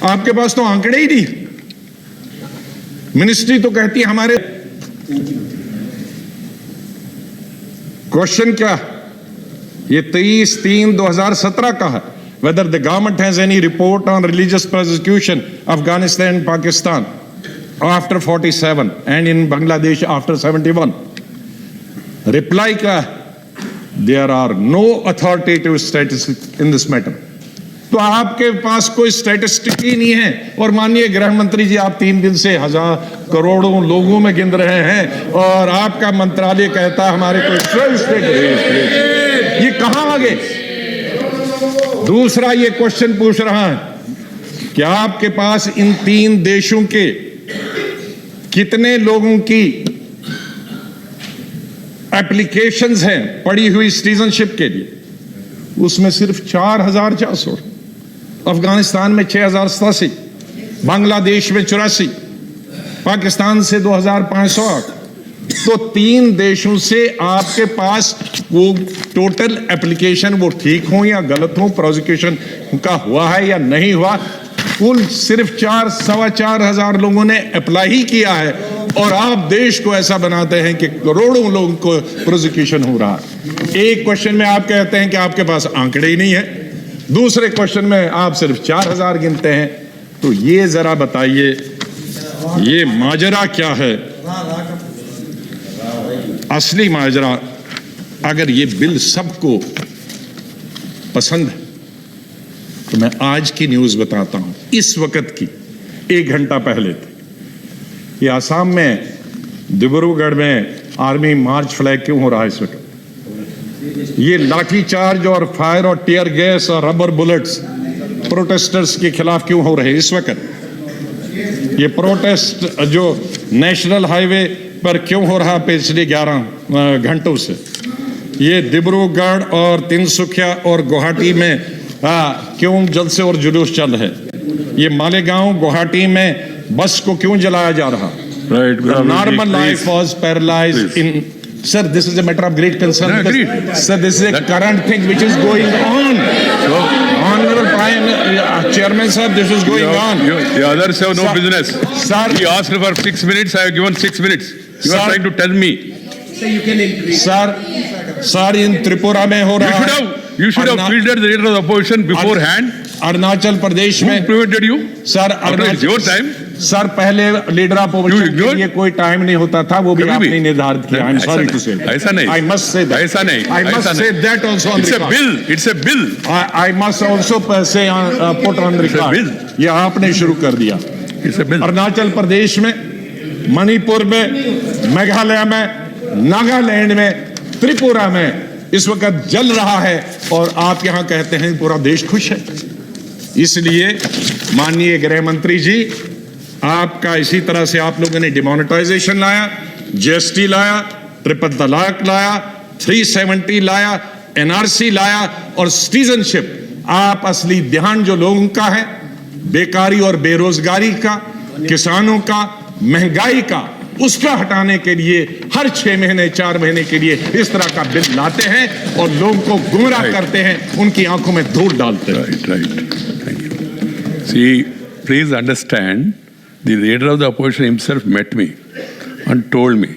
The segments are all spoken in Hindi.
आपके पास तो आंकड़े ही नहीं। मिनिस्ट्री तो कहती है हमारे। क्वेश्चन क्या, ये 23/3/2017 का है। Whether the government has any report on religious persecution Afghanistan and Pakistan after 47 and in Bangladesh after 71. Reply क्या, there are no authoritative statistics in this matter. तो आपके पास कोई स्टैटिस्टिक ही नहीं है। और माननीय गृह मंत्री जी, आप 3 दिन से हजार करोड़ों लोगों में गिन रहे हैं और आपका मंत्रालय कहता है हमारे कोई स्टैटिस्टिक। ये कहां आ गए? दूसरा ये क्वेश्चन पूछ रहा है कि आपके पास इन 3 देशों के कितने लोगों की एप्लीकेशंस हैं पड़ी हुई सिटीजनशिप के लिए? उसमें सिर्फ 4,400। अफगानिस्तान में 6,087, बांग्लादेश में 84, पाकिस्तान से 2,508। तो 3 देशों से आपके पास वो टोटल एप्लीकेशन वो ठीक हो या गलत हो, प्रोसिक्यूशन का हुआ है या नहीं हुआ, कुल सिर्फ 4,400 हजार लोगों ने अप्लाई ही किया है। और आप देश को ऐसा बनाते हैं कि करोड़ों लोगों को प्रोसिक्यूशन हो रहा है। एक क्वेश्चन में आप कहते हैं कि आपके पास आंकड़े ही नहीं है, दूसरे क्वेश्चन में आप सिर्फ 4,000 गिनते हैं। तो ये जरा बताइए, ये माजरा क्या है? असली माजरा, अगर ये बिल सबको पसंद है तो मैं आज की न्यूज बताता हूं, इस वक्त की 1 घंटा पहले थी। ये आसाम में डिब्रूगढ़ में आर्मी मार्च फ्लैग क्यों हो रहा है इस वक्त? ये लाठीचार्ज और फायर और टीयर गैस और रबर बुलेट्स प्रोटेस्टर्स के खिलाफ क्यों हो रहे हैं इस वक्त? ये प्रोटेस्ट जो नेशनल हाईवे पर क्यों हो रहा पिछले 11 घंटों से? ये डिब्रूगढ़ और तिनसुकिया और गुवाहाटी में क्यों जलसे और जुलूस चल है? ये मालेगांव गुवाहाटी में बस को क्यों जलाया जा रहा? Normal life was paralysed in. Sir, this is a matter of great concern. Sir, this is a current thing which is going on. So, Honorable Prime Chairman, sir, this is going on. The others have no business. Sir, he asked for 6 minutes. I have given 6 minutes. You are trying to tell me. Sir, you can increase. Sir, in Tripura में हो रहा है. You should have fielded the leader of the opposition beforehand. Arunachal Pradesh में. Who prevented you? Sir, it's your time. Sir, पहले लीडर ऑफ अपोजिशन के लिए कोई टाइम नहीं होता था, वो भी आपने निर्धारित किया। I am sorry to say. ऐसा नहीं। I must say that. ऐसा नहीं। I must say that also on record. It's a bill. It's a bill. I must also say put on record. ये आपने शुरू कर दिया। It's a bill. Arunachal Pradesh में, मणिपुर में, मेघालय में, नागालैंड में, त्रिपुरा में इस वक्त जल रहा है और आप यहां कहते हैं पूरा देश खुश है। इसलिए माननीय गृह मंत्री जी, आपका इसी तरह से आप लोगों ने डिमोनेटाइजेशन लाया, जीएसटी लाया, ट्रिपल तलाक लाया, 370 लाया, एनआरसी लाया और सिटीजनशिप। आप असली ध्यान जो लोगों का है, बेकारी और बेरोजगारी का, किसानों का, महंगाई का, उसका हटाने के लिए हर 6 महीने 4 महीने के लिए इस तरह का बिल लाते हैं और लोगों को गुमराह करते हैं, उनकी आंखों में धूल डालते हैं। Right. Thank you. See, please understand. The leader of the opposition himself met me and told me,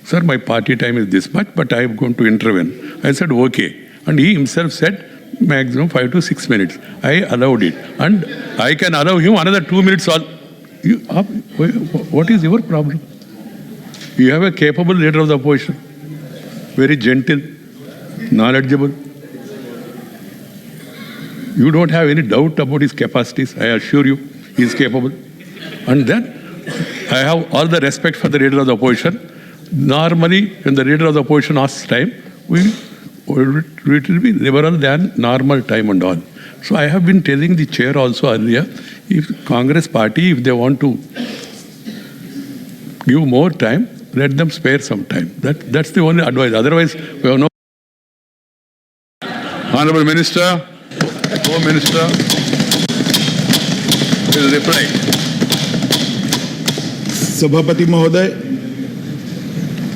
sir, my party time is this much, but I am going to intervene. I said, okay. And he himself said, maximum 5 to 6 minutes. I allowed it. And I can allow him another 2 minutes. What is your problem? You have a capable leader of the opposition. Very gentle, knowledgeable. You don't have any doubt about his capacities. I assure you, he is capable. And then I have all the respect for the leader of the opposition. Normally, when the leader of the opposition asks time, it will be liberal than normal time and all. So I have been telling the chair also earlier, if Congress party, if they want to give more time, let them spare some time. That's the only advice. Otherwise, we have no. Honorable Minister, Home Minister will reply. सभापति महोदय,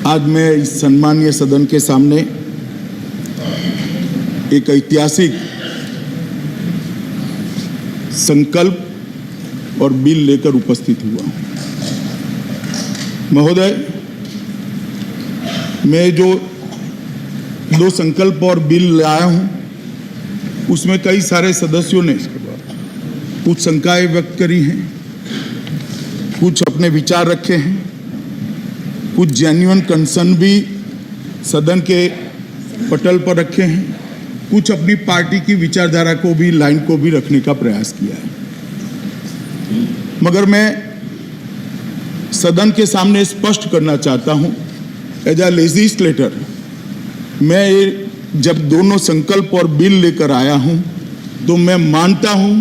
आज मैं इस सम्मानीय सदन के सामने एक ऐतिहासिक संकल्प और बिल लेकर उपस्थित हुआ हूं। महोदय, मैं जो 2 संकल्प और बिल लाया हूं, उसमें कई सारे सदस्यों ने कुछ शंकाएं व्यक्त करी हैं, कुछ अपने विचार रखे हैं, कुछ जेन्युइन कंसर्न भी सदन के पटल पर रखे हैं, कुछ अपनी पार्टी की विचारधारा को भी, लाइन को भी रखने का प्रयास किया है। मगर मैं सदन के सामने स्पष्ट करना चाहता हूं, एज अ लेजिस्लेटर, मैं जब दोनों संकल्प और बिल लेकर आया हूं, तो मैं मानता हूं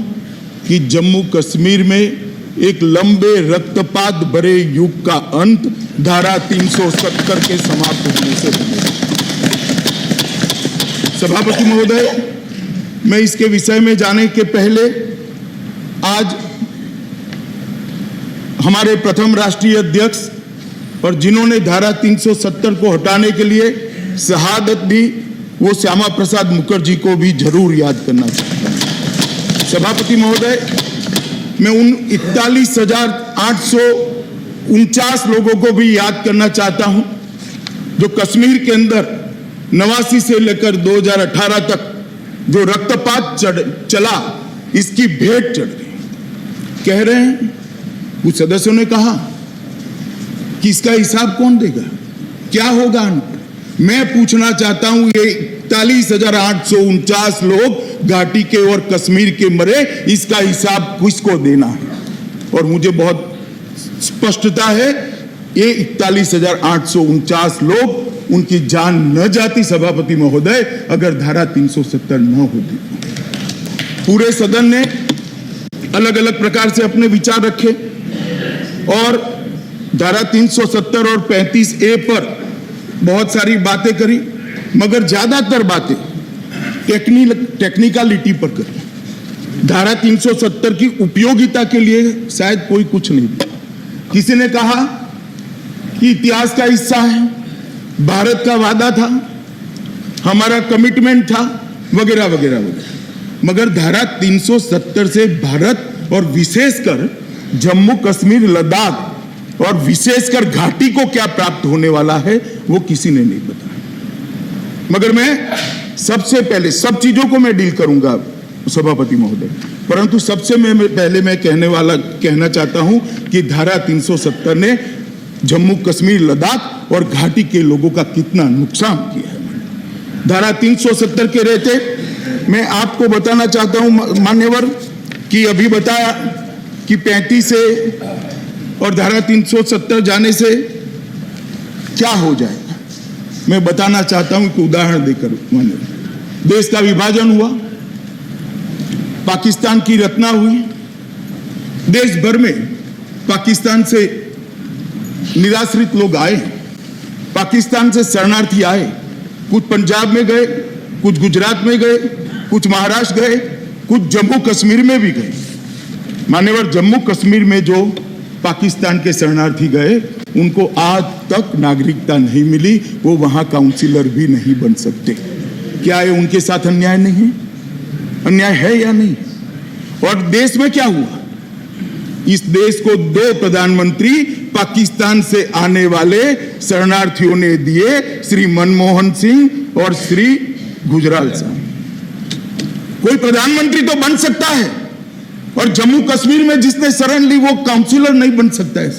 कि जम्मू कश्मीर में एक लंबे रक्तपात भरे युग का अंत धारा 370 के समाप्त होने से बनेगा। सभापति महोदय, मैं इसके विषय में जाने के पहले आज हमारे प्रथम राष्ट्रीय अध्यक्ष और जिन्होंने धारा 370 को हटाने के लिए शहादत दी, वो श्यामा प्रसाद मुखर्जी को भी जरूर याद करना चाहता हूं। सभापति महोदय, मैं उन 41,849 लोगों को भी याद करना चाहता हूं जो कश्मीर के अंदर 89 से लेकर 2018 तक जो रक्तपात चला, इसकी भेंट चढ़ गई। कह रहे हैं, कुछ सदस्यों ने कहा कि इसका हिसाब कौन देगा, क्या होगा अंत? मैं पूछना चाहता हूं, ये 41,849 लोग घाटी के और कश्मीर के मरे, इसका हिसाब किसको देना है? और मुझे बहुत स्पष्टता है, ये 41,849 लोग, उनकी जान न जाती सभापति महोदय, अगर धारा 370 न होती। पूरे सदन ने अलग अलग प्रकार से अपने विचार रखे और धारा 370 और 35A पर बहुत सारी बातें करी, मगर ज्यादातर बातें टेक्निकलिटी पर करी। धारा 370 की उपयोगिता के लिए शायद कोई कुछ नहीं दिया। किसी ने कहा कि इतिहास का हिस्सा है, भारत का वादा था, हमारा कमिटमेंट था, वगैरह वगैरह वगैरह। मगर धारा 370 से भारत और विशेषकर जम्मू कश्मीर, लद्दाख और विशेषकर घाटी को क्या प्राप्त होने वाला है, वो किसी ने नहीं बताया। मगर मैं सबसे पहले, सब चीजों को मैं डील करूंगा सभापति महोदय, परंतु सबसे पहले मैं कहना चाहता हूं कि धारा 370 ने जम्मू कश्मीर, लद्दाख और घाटी के लोगों का कितना नुकसान किया है। धारा 370 के रहते मैं आपको बताना चाहता हूं मान्यवर, कि अभी बताया कि 35 से और धारा 370 जाने से क्या हो जाएगा। मैं बताना चाहता हूं कि उदाहरण देकर, मान्यवर, देश का विभाजन हुआ, पाकिस्तान की रचना हुई, देश भर में पाकिस्तान से निराश्रित लोग आए, पाकिस्तान से शरणार्थी आए, कुछ पंजाब में गए, कुछ गुजरात में गए, कुछ महाराष्ट्र गए, कुछ जम्मू कश्मीर में भी गए। मान्यवर, जम्मू कश्मीर में जो पाकिस्तान के शरणार्थी गए, उनको आज तक नागरिकता नहीं मिली, वो वहां काउंसिलर भी नहीं बन सकते। क्या ये उनके साथ अन्याय नहीं है? अन्याय है या नहीं? और देश में क्या हुआ? इस देश को 2 प्रधानमंत्री पाकिस्तान से आने वाले शरणार्थियों ने दिए, श्री मनमोहन सिंह और श्री गुजराल साहब। कोई प्रधानमंत्री तो बन सकता है, और जम्मू कश्मीर में जिसने शरण ली वो काउंसिलर नहीं बन सकता है।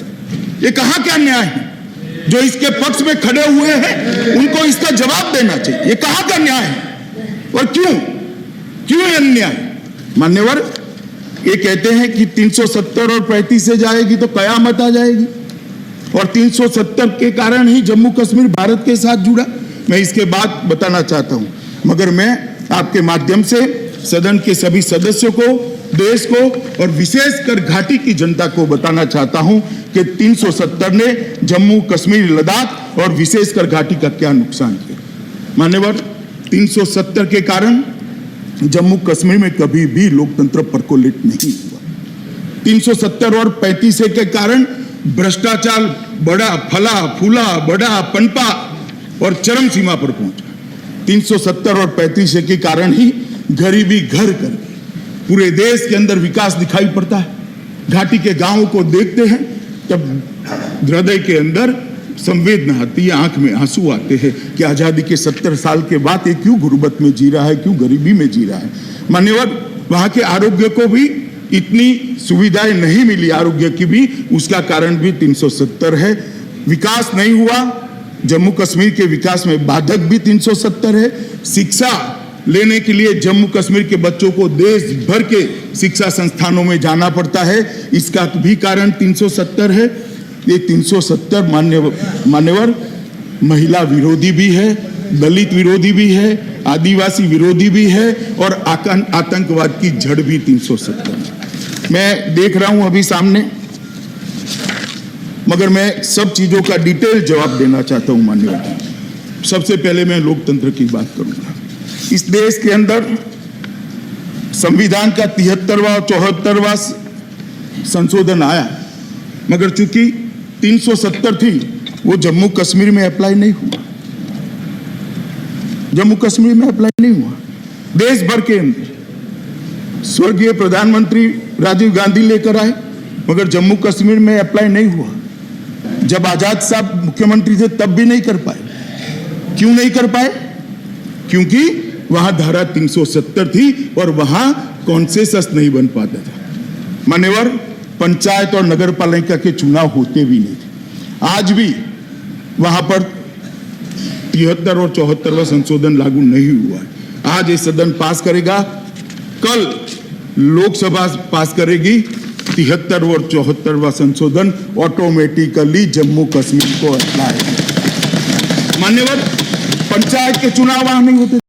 ये कहां क्या न्याय है? जो इसके पक्ष में खड़े हुए हैं उनको इसका जवाब देना चाहिए। ये कहां का न्याय है और क्यों अन्याय? मान्यवर, ये कहते हैं कि 370 और 35 से जाएगी तो कयामत आ जाएगी, और 370 के कारण ही जम्मू कश्मीर भारत के साथ जुड़ा। मैं इसके बाद बताना चाहता हूं, मगर मैं आपके माध्यम से सदन के सभी सदस्यों को, देश को और विशेषकर घाटी की जनता को बताना चाहता हूं कि 370 ने जम्मू कश्मीर, लद्दाख और विशेषकर घाटी का क्या नुकसान किया। मान्यवर, 370 के कारण जम्मू कश्मीर में कभी भी लोकतंत्र परकोलेट नहीं हुआ। 370 और 35 के कारण भ्रष्टाचार बड़ा फला फूला, बड़ा पनपा और चरम सीमा पर पहुंचा। 370 और 35 के कारण ही गरीबी घर कर गई। पूरे देश के अंदर विकास दिखाई पड़ता है, घाटी के गांवों को देखते हैं तब हृदय के अंदर संवेदना आती है, आंख में आंसू आते हैं कि आजादी के 70 साल के बाद ये क्यों गुर्बत में जी रहा है, क्यों गरीबी में जी रहा है। मान्यवर, वहां के आरोग्य को भी इतनी सुविधाएं नहीं मिली, आरोग्य की भी, उसका कारण भी 370 है। विकास नहीं हुआ, जम्मू कश्मीर के विकास में बाधक भी 370 है। शिक्षा लेने के लिए जम्मू कश्मीर के बच्चों को देश भर के शिक्षा संस्थानों में जाना पड़ता है, इसका भी कारण 370 है। ये 370 मान्यवर महिला विरोधी भी है, दलित विरोधी भी है, आदिवासी विरोधी भी है और आतंकवाद की जड़ भी 370। मैं देख रहा हूं अभी सामने, मगर मैं सब चीजों का डिटेल जवाब देना चाहता हूं माननीय। सबसे पहले मैं लोकतंत्र की बात करूंगा। इस देश के अंदर संविधान का 73वां और 74वां संशोधन आया, मगर चूंकि 370 थी वो जम्मू कश्मीर में अप्लाई नहीं हुआ, जम्मू कश्मीर में अप्लाई नहीं हुआ। देश भर के अंदर स्वर्गीय प्रधानमंत्री राजीव गांधी लेकर आए, मगर जम्मू कश्मीर में अप्लाई नहीं हुआ। जब आजाद साहब मुख्यमंत्री थे तब भी नहीं कर पाए। क्यों नहीं कर पाए? क्योंकि वहां धारा 370 थी और वहां कॉन्सेंसस नहीं बन पाता था। मान्यवर, पंचायत और नगर पालिका के चुनाव होते भी नहीं थे। आज भी वहां पर 73 और 74वां संशोधन लागू नहीं हुआ है। आज ये सदन पास करेगा, कल लोकसभा पास करेगी। 73 और 74वां संशोधन ऑटोमेटिकली जम्मू कश्मीर को अप्लाई। मान्यवर, पंचायत के चुनाव वहां नहीं होते।